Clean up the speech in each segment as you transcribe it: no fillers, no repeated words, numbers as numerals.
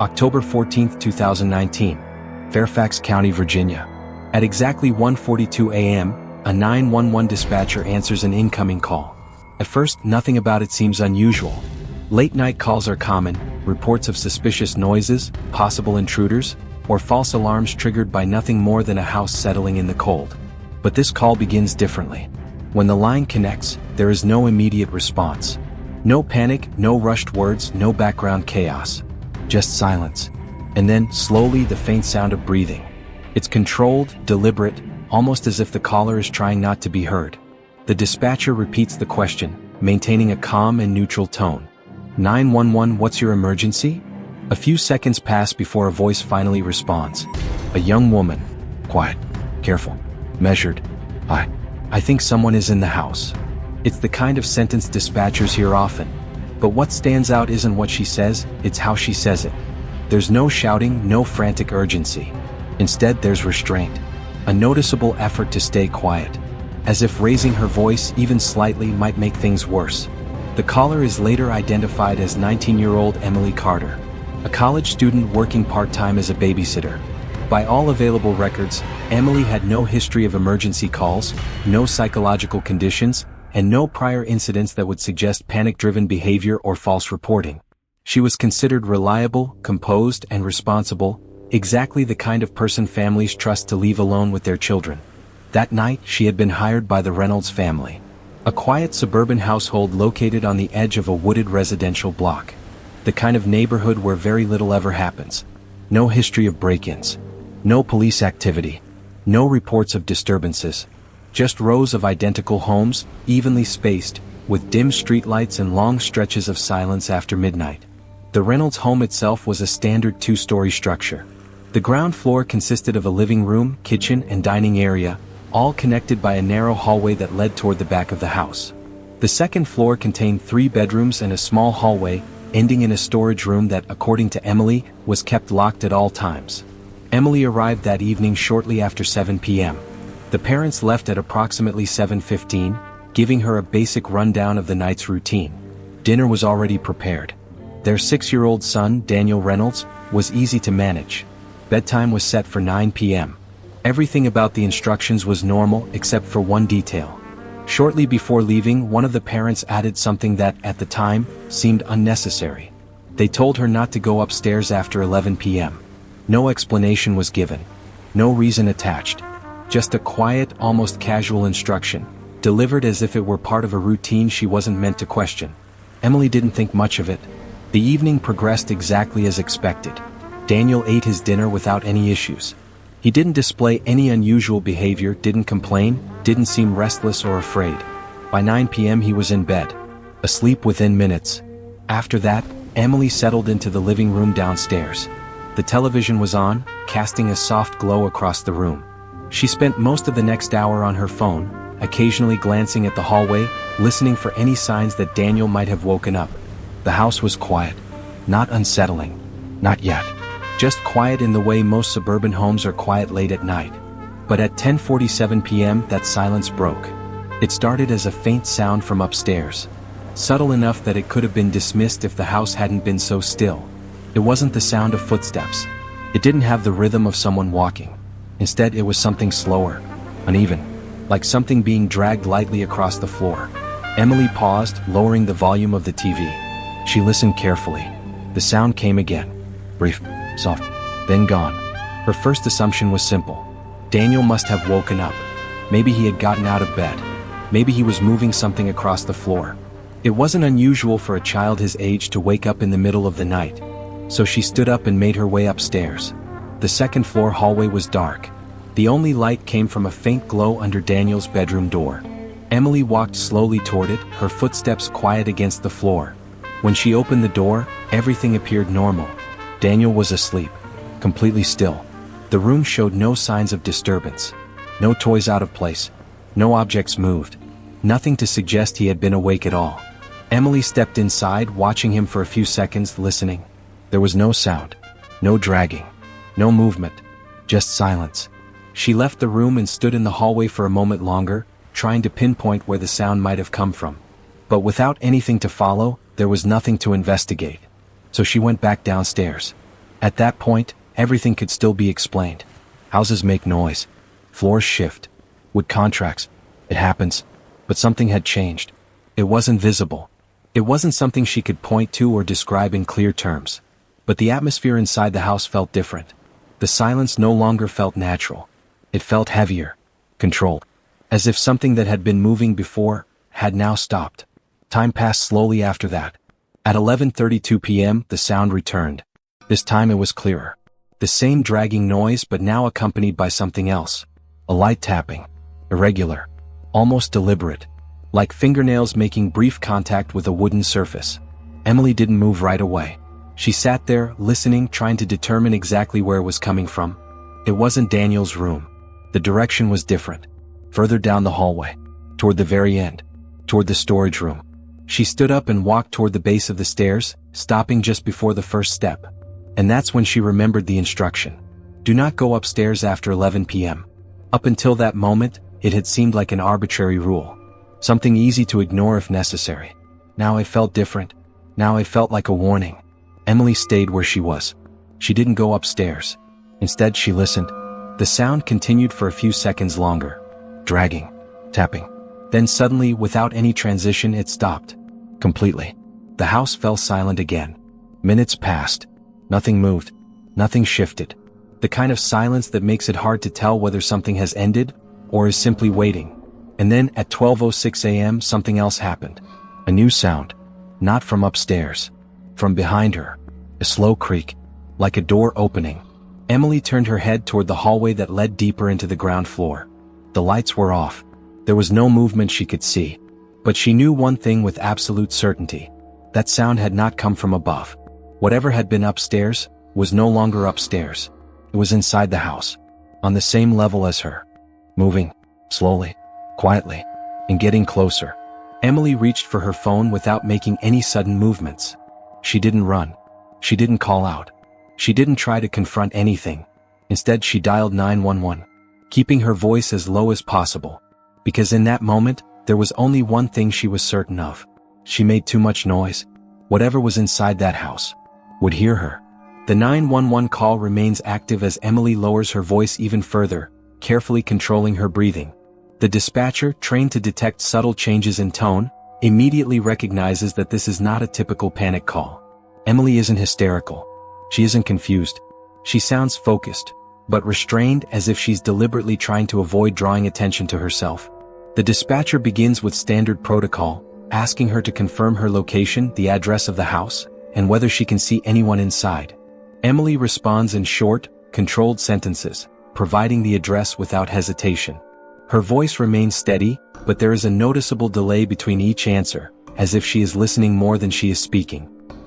October 14, 2019, Fairfax County, Virginia. At exactly 1:42 a.m., a 911 dispatcher answers an incoming call. At first, nothing about it seems unusual. Late-night calls are common, reports of suspicious noises, possible intruders, or false alarms triggered by nothing more than a house settling in the cold. But this call begins differently. When the line connects, there is no immediate response. No panic, no rushed words, no background chaos. Just silence. And then, slowly, the faint sound of breathing. It's controlled, deliberate, almost as if the caller is trying not to be heard. The dispatcher repeats the question, maintaining a calm and neutral tone. 911, what's your emergency? A few seconds pass before a voice finally responds. A young woman. Quiet. Careful. Measured. I think someone is in the house. It's the kind of sentence dispatchers hear often. But what stands out isn't what she says, it's how she says it. There's no shouting, no frantic urgency. Instead, there's restraint. A noticeable effort to stay quiet. As if raising her voice, even slightly, might make things worse. The caller is later identified as 19-year-old Emily Carter, a college student working part-time as a babysitter. By all available records, Emily had no history of emergency calls, no psychological conditions, and no prior incidents that would suggest panic-driven behavior or false reporting. She was considered reliable, composed, and responsible, exactly the kind of person families trust to leave alone with their children. That night, she had been hired by the Reynolds family, a quiet suburban household located on the edge of a wooded residential block. The kind of neighborhood where very little ever happens. No history of break-ins. No police activity. No reports of disturbances. Just rows of identical homes, evenly spaced, with dim streetlights and long stretches of silence after midnight. The Reynolds home itself was a standard two-story structure. The ground floor consisted of a living room, kitchen, and dining area, all connected by a narrow hallway that led toward the back of the house. The second floor contained 3 bedrooms and a small hallway, ending in a storage room that, according to Emily, was kept locked at all times. Emily arrived that evening shortly after 7 p.m. The parents left at approximately 7:15, giving her a basic rundown of the night's routine. Dinner was already prepared. Their 6-year-old son, Daniel Reynolds, was easy to manage. Bedtime was set for 9 p.m. Everything about the instructions was normal except for one detail. Shortly before leaving, one of the parents added something that, at the time, seemed unnecessary. They told her not to go upstairs after 11 p.m. No explanation was given. No reason attached. Just a quiet, almost casual instruction, delivered as if it were part of a routine she wasn't meant to question. Emily didn't think much of it. The evening progressed exactly as expected. Daniel ate his dinner without any issues. He didn't display any unusual behavior, didn't complain, didn't seem restless or afraid. By 9 p.m. he was in bed, asleep within minutes. After that, Emily settled into the living room downstairs. The television was on, casting a soft glow across the room. She spent most of the next hour on her phone, occasionally glancing at the hallway, listening for any signs that Daniel might have woken up. The house was quiet. Not unsettling. Not yet. Just quiet in the way most suburban homes are quiet late at night. But at 10:47 p.m. that silence broke. It started as a faint sound from upstairs. Subtle enough that it could have been dismissed if the house hadn't been so still. It wasn't the sound of footsteps. It didn't have the rhythm of someone walking. Instead, it was something slower, uneven, like something being dragged lightly across the floor. Emily paused, lowering the volume of the TV. She listened carefully. The sound came again. Brief, soft, then gone. Her first assumption was simple. Daniel must have woken up. Maybe he had gotten out of bed. Maybe he was moving something across the floor. It wasn't unusual for a child his age to wake up in the middle of the night. So she stood up and made her way upstairs. The second-floor hallway was dark. The only light came from a faint glow under Daniel's bedroom door. Emily walked slowly toward it, her footsteps quiet against the floor. When she opened the door, everything appeared normal. Daniel was asleep, completely still. The room showed no signs of disturbance. No toys out of place. No objects moved. Nothing to suggest he had been awake at all. Emily stepped inside, watching him for a few seconds, listening. There was no sound, no dragging, no movement, just silence. She left the room and stood in the hallway for a moment longer, trying to pinpoint where the sound might have come from. But without anything to follow, there was nothing to investigate. So she went back downstairs. At that point, everything could still be explained. Houses make noise. Floors shift. Wood contracts. It happens. But something had changed. It wasn't visible. It wasn't something she could point to or describe in clear terms. But the atmosphere inside the house felt different. The silence no longer felt natural. It felt heavier, controlled, as if something that had been moving before had now stopped. Time passed slowly after that. At 11:32 p.m., the sound returned. This time it was clearer. The same dragging noise, but now accompanied by something else. A light tapping. Irregular. Almost deliberate. Like fingernails making brief contact with a wooden surface. Emily didn't move right away. She sat there, listening, trying to determine exactly where it was coming from. It wasn't Daniel's room. The direction was different. Further down the hallway. Toward the very end. Toward the storage room. She stood up and walked toward the base of the stairs, stopping just before the first step. And that's when she remembered the instruction. Do not go upstairs after 11 p.m. Up until that moment, it had seemed like an arbitrary rule. Something easy to ignore if necessary. Now it felt different. Now it felt like a warning. Emily stayed where she was. She didn't go upstairs. Instead, she listened. The sound continued for a few seconds longer. Dragging. Tapping. Then suddenly, without any transition, it stopped. Completely. The house fell silent again. Minutes passed. Nothing moved. Nothing shifted. The kind of silence that makes it hard to tell whether something has ended or is simply waiting. And then at 12:06 a.m. something else happened. A new sound. Not from upstairs. From behind her. A slow creak. Like a door opening. Emily turned her head toward the hallway that led deeper into the ground floor. The lights were off. There was no movement she could see. But she knew one thing with absolute certainty. That sound had not come from above. Whatever had been upstairs was no longer upstairs. It was inside the house. On the same level as her. Moving. Slowly. Quietly. And getting closer. Emily reached for her phone without making any sudden movements. She didn't run. She didn't call out. She didn't try to confront anything. Instead, she dialed 911, keeping her voice as low as possible. Because in that moment, there was only one thing she was certain of. She made too much noise. Whatever was inside that house would hear her. The 911 call remains active as Emily lowers her voice even further, carefully controlling her breathing. The dispatcher, trained to detect subtle changes in tone, immediately recognizes that this is not a typical panic call. Emily isn't hysterical. She isn't confused. She sounds focused, but restrained, as if she's deliberately trying to avoid drawing attention to herself. The dispatcher begins with standard protocol, asking her to confirm her location, the address of the house, and whether she can see anyone inside. Emily responds in short, controlled sentences, providing the address without hesitation. Her voice remains steady, but there is a noticeable delay between each answer, as if she is listening more than she is speaking.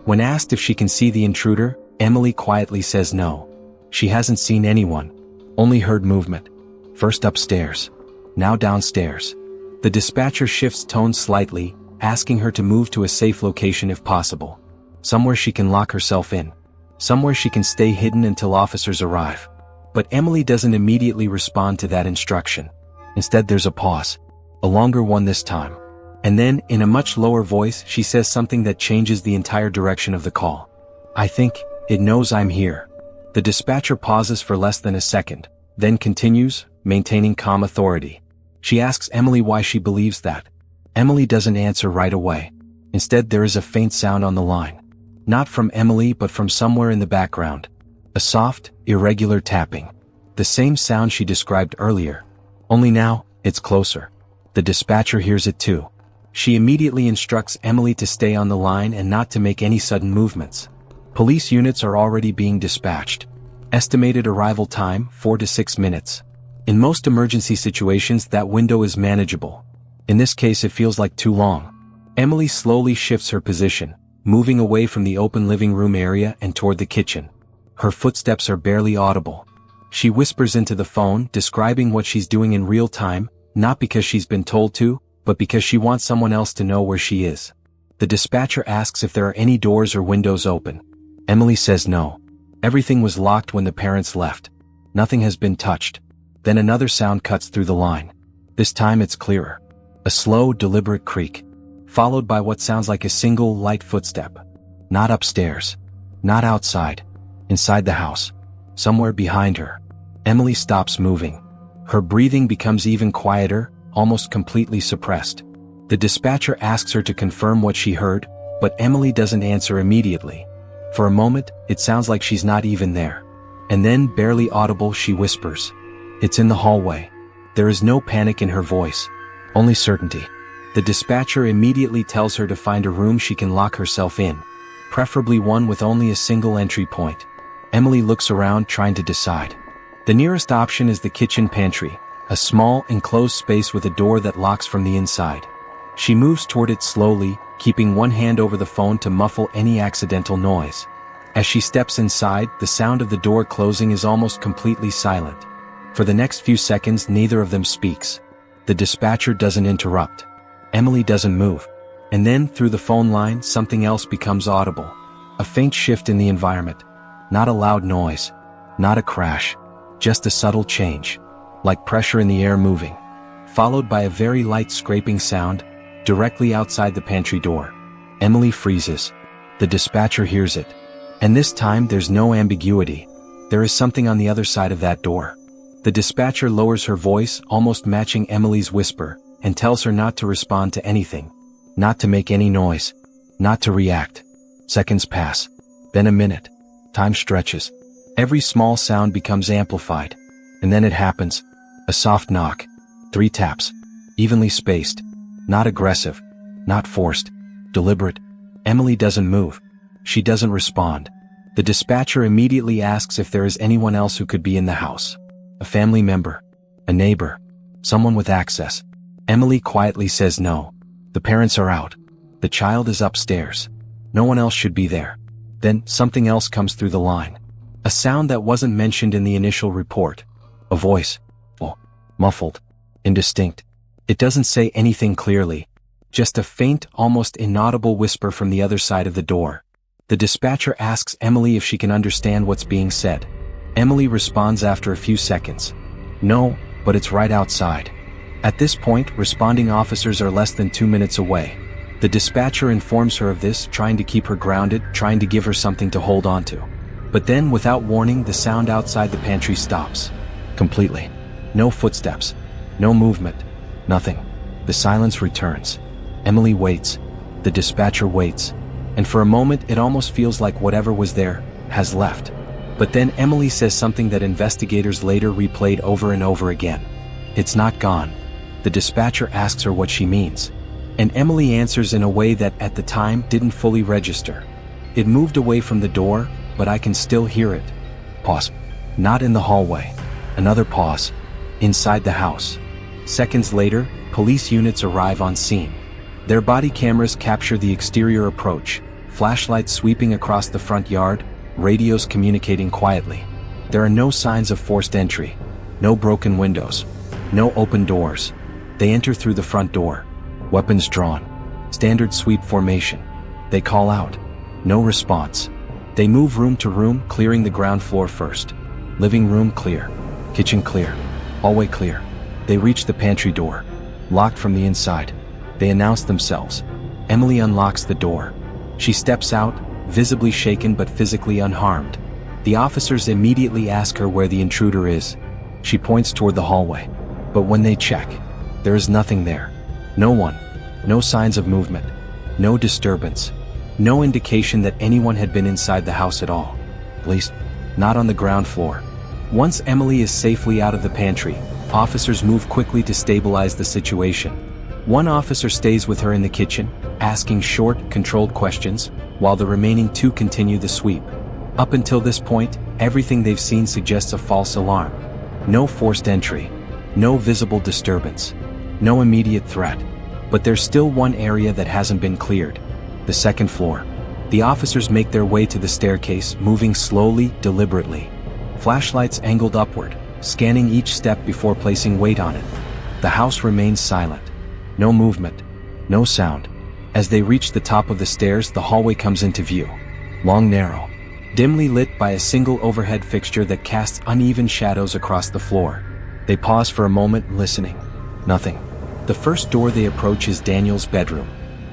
When asked if she can see the intruder, Emily quietly says no. She hasn't seen anyone, only heard movement. First upstairs, now downstairs. The dispatcher shifts tone slightly, asking her to move to a safe location if possible. Somewhere she can lock herself in. Somewhere she can stay hidden until officers arrive. But Emily doesn't immediately respond to that instruction. Instead, there's a pause. A longer one this time. And then, in a much lower voice, she says something that changes the entire direction of the call. I think it knows I'm here. The dispatcher pauses for less than a second, then continues, maintaining calm authority. She asks Emily why she believes that. Emily doesn't answer right away. Instead, there is a faint sound on the line. Not from Emily, but from somewhere in the background. A soft, irregular tapping. The same sound she described earlier. Only now, it's closer. The dispatcher hears it too. She immediately instructs Emily to stay on the line and not to make any sudden movements. Police units are already being dispatched. Estimated arrival time, 4 to 6 minutes. In most emergency situations, that window is manageable. In this case, it feels like too long. Emily slowly shifts her position, moving away from the open living room area and toward the kitchen. Her footsteps are barely audible. She whispers into the phone, describing what she's doing in real time, not because she's been told to, but because she wants someone else to know where she is. The dispatcher asks if there are any doors or windows open. Emily says no. Everything was locked when the parents left. Nothing has been touched. Then another sound cuts through the line. This time it's clearer. A slow, deliberate creak, followed by what sounds like a single, light footstep. Not upstairs. Not outside. Inside the house, somewhere behind her, Emily stops moving. Her breathing becomes even quieter, almost completely suppressed. The dispatcher asks her to confirm what she heard, but Emily doesn't answer immediately. For a moment, it sounds like she's not even there. And then, barely audible, she whispers, "It's in the hallway." There is no panic in her voice, only certainty. The dispatcher immediately tells her to find a room she can lock herself in, preferably one with only a single entry point. Emily looks around, trying to decide. The nearest option is the kitchen pantry, a small, enclosed space with a door that locks from the inside. She moves toward it slowly, keeping one hand over the phone to muffle any accidental noise. As she steps inside, the sound of the door closing is almost completely silent. For the next few seconds, neither of them speaks. The dispatcher doesn't interrupt. Emily doesn't move. And then, through the phone line, something else becomes audible. A faint shift in the environment. Not a loud noise. Not a crash. Just a subtle change. Like pressure in the air moving. Followed by a very light scraping sound, directly outside the pantry door. Emily freezes. The dispatcher hears it. And this time, there's no ambiguity. There is something on the other side of that door. The dispatcher lowers her voice, almost matching Emily's whisper, and tells her not to respond to anything. Not to make any noise. Not to react. Seconds pass. Then a minute. Time stretches. Every small sound becomes amplified. And then it happens. A soft knock. 3 taps. Evenly spaced. Not aggressive. Not forced. Deliberate. Emily doesn't move. She doesn't respond. The dispatcher immediately asks if there is anyone else who could be in the house. A family member. A neighbor. Someone with access. Emily quietly says no. The parents are out. The child is upstairs. No one else should be there. Then, something else comes through the line. A sound that wasn't mentioned in the initial report. A voice. Oh, muffled. Indistinct. It doesn't say anything clearly. Just a faint, almost inaudible whisper from the other side of the door. The dispatcher asks Emily if she can understand what's being said. Emily responds after a few seconds. No, but it's right outside. At this point, responding officers are less than 2 minutes away. The dispatcher informs her of this, trying to keep her grounded, trying to give her something to hold on to. But then, without warning, the sound outside the pantry stops. Completely. No footsteps. No movement. Nothing. The silence returns. Emily waits. The dispatcher waits. And for a moment, it almost feels like whatever was there has left. But then Emily says something that investigators later replayed over and over again. It's not gone. The dispatcher asks her what she means. And Emily answers in a way that, at the time, didn't fully register. It moved away from the door, but I can still hear it. Pause. Not in the hallway. Another pause. Inside the house. Seconds later, police units arrive on scene. Their body cameras capture the exterior approach, flashlights sweeping across the front yard, radios communicating quietly. There are no signs of forced entry. No broken windows. No open doors. They enter through the front door. Weapons drawn. Standard sweep formation. They call out. No response. They move room to room, clearing the ground floor first. Living room clear. Kitchen clear. Hallway clear. They reach the pantry door. Locked from the inside. They announce themselves. Emily unlocks the door. She steps out, visibly shaken but physically unharmed. The officers immediately ask her where the intruder is. She points toward the hallway. But when they check, there is nothing there. No one. No signs of movement. No disturbance. No indication that anyone had been inside the house at all. At least, not on the ground floor. Once Emily is safely out of the pantry, officers move quickly to stabilize the situation. One officer stays with her in the kitchen, asking short, controlled questions, while the remaining 2 continue the sweep. Up until this point, everything they've seen suggests a false alarm. No forced entry. No visible disturbance. No immediate threat. But there's still one area that hasn't been cleared. The second floor. The officers make their way to the staircase, moving slowly, deliberately. Flashlights angled upward, scanning each step before placing weight on it. The house remains silent. No movement. No sound. As they reach the top of the stairs, the hallway comes into view. Long, narrow. Dimly lit by a single overhead fixture that casts uneven shadows across the floor. They pause for a moment, listening. Nothing. The first door they approach is Daniel's bedroom.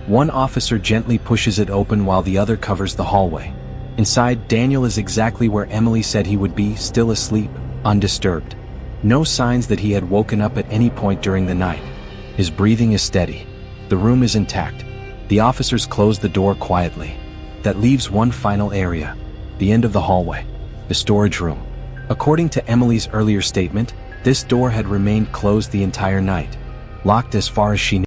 One officer gently pushes it open while the other covers the hallway. Inside, Daniel is exactly where Emily said he would be, still asleep, undisturbed. No signs that he had woken up at any point during the night. His breathing is steady. The room is intact. The officers close the door quietly. That leaves one final area, the end of the hallway, the storage room. According to Emily's earlier statement, this door had remained closed the entire night, locked as far as she knew.